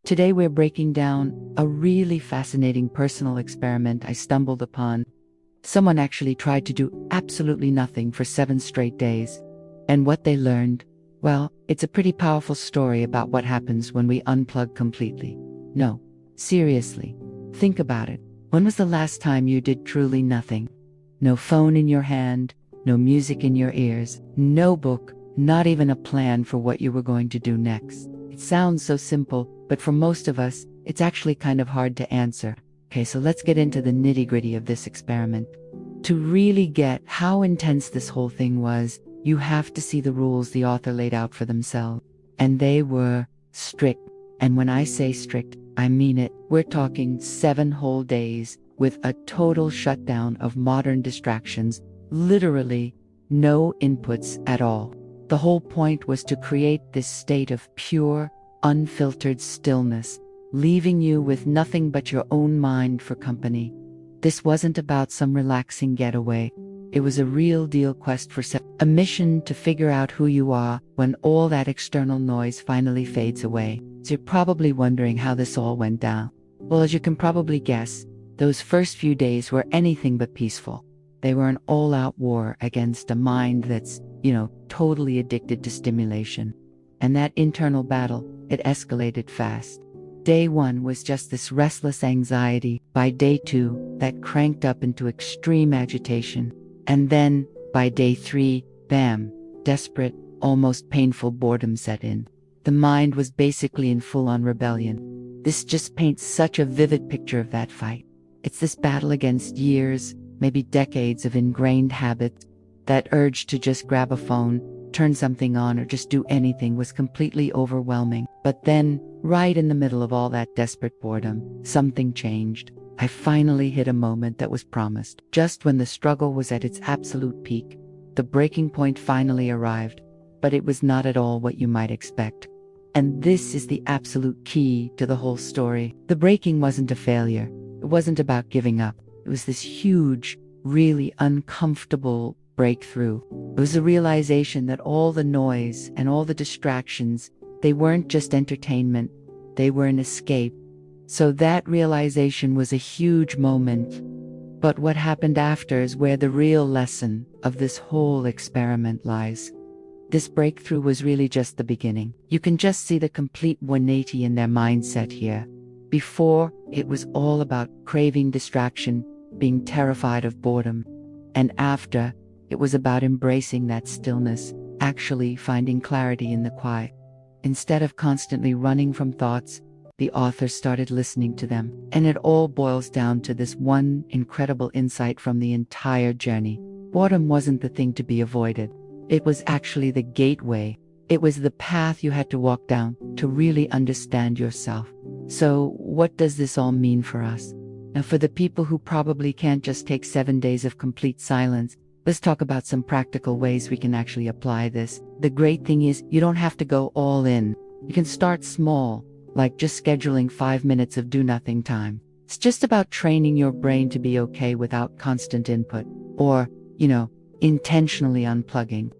Today we're breaking down a really fascinating personal experiment I stumbled upon. Someone actually tried to do absolutely nothing for 7 straight days. And what they learned, well, it's a pretty powerful story about what happens when we unplug completely. No, seriously, think about it. When was the last time you did truly nothing? No phone in your hand, no music in your ears, no book, not even a plan for what you were going to do next. It sounds so simple, but for most of us, it's actually kind of hard to answer. Okay, so let's get into the nitty-gritty of this experiment. To really get how intense this whole thing was, you have to see the rules the author laid out for themselves. And they were strict. And when I say strict, I mean it. We're talking 7 whole days with a total shutdown of modern distractions, literally no inputs at all. The whole point was to create this state of pure, unfiltered stillness, leaving you with nothing but your own mind for company. This wasn't about some relaxing getaway. It was a real deal quest for a mission to figure out who you are when all that external noise finally fades away. So you're probably wondering how this all went down. Well, as you can probably guess, those first few days were anything but peaceful. They were an all-out war against a mind that's, totally addicted to stimulation. And that internal battle, it escalated fast. Day 1 was just this restless anxiety. By day 2, that cranked up into extreme agitation. And then, by day 3, bam, desperate, almost painful boredom set in. The mind was basically in full-on rebellion. This just paints such a vivid picture of that fight. It's this battle against years, maybe decades of ingrained habits. That urge to just grab a phone, turn something on, or just do anything was completely overwhelming. But then, right in the middle of all that desperate boredom, something changed. I finally hit a moment that was promised. Just when the struggle was at its absolute peak, the breaking point finally arrived. But it was not at all what you might expect. And this is the absolute key to the whole story. The breaking wasn't a failure. It wasn't about giving up. It was this huge, really uncomfortable breakthrough. It was a realization that all the noise and all the distractions, they weren't just entertainment, they were an escape. So that realization was a huge moment. But what happened after is where the real lesson of this whole experiment lies. This breakthrough was really just the beginning. You can just see the complete 180 in their mindset here. Before, it was all about craving distraction, being terrified of boredom. And after, it was about embracing that stillness, actually finding clarity in the quiet. Instead of constantly running from thoughts, the author started listening to them. And it all boils down to this one incredible insight from the entire journey. Boredom wasn't the thing to be avoided. It was actually the gateway. It was the path you had to walk down to really understand yourself. So, what does this all mean for us? Now, for the people who probably can't just take 7 days of complete silence, let's talk about some practical ways we can actually apply this. The great thing is, you don't have to go all in. You can start small, like just scheduling 5 minutes of do-nothing time. It's just about training your brain to be okay without constant input, or, intentionally unplugging.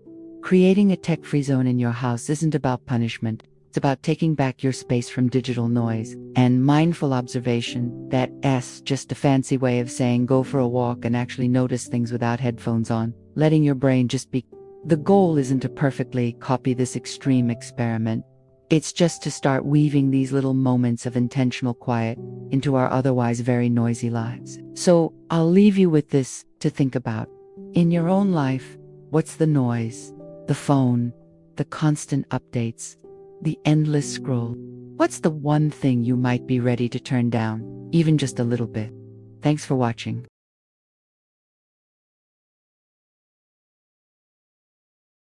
Creating a tech-free zone in your house isn't about punishment. It's about taking back your space from digital noise. And mindful observation, that S, just a fancy way of saying go for a walk and actually notice things without headphones on, letting your brain just be. The goal isn't to perfectly copy this extreme experiment. It's just to start weaving these little moments of intentional quiet into our otherwise very noisy lives. So I'll leave you with this to think about. In your own life, what's the noise? The phone, the constant updates, the endless scroll. What's the one thing you might be ready to turn down, even just a little bit? Thanks for watching.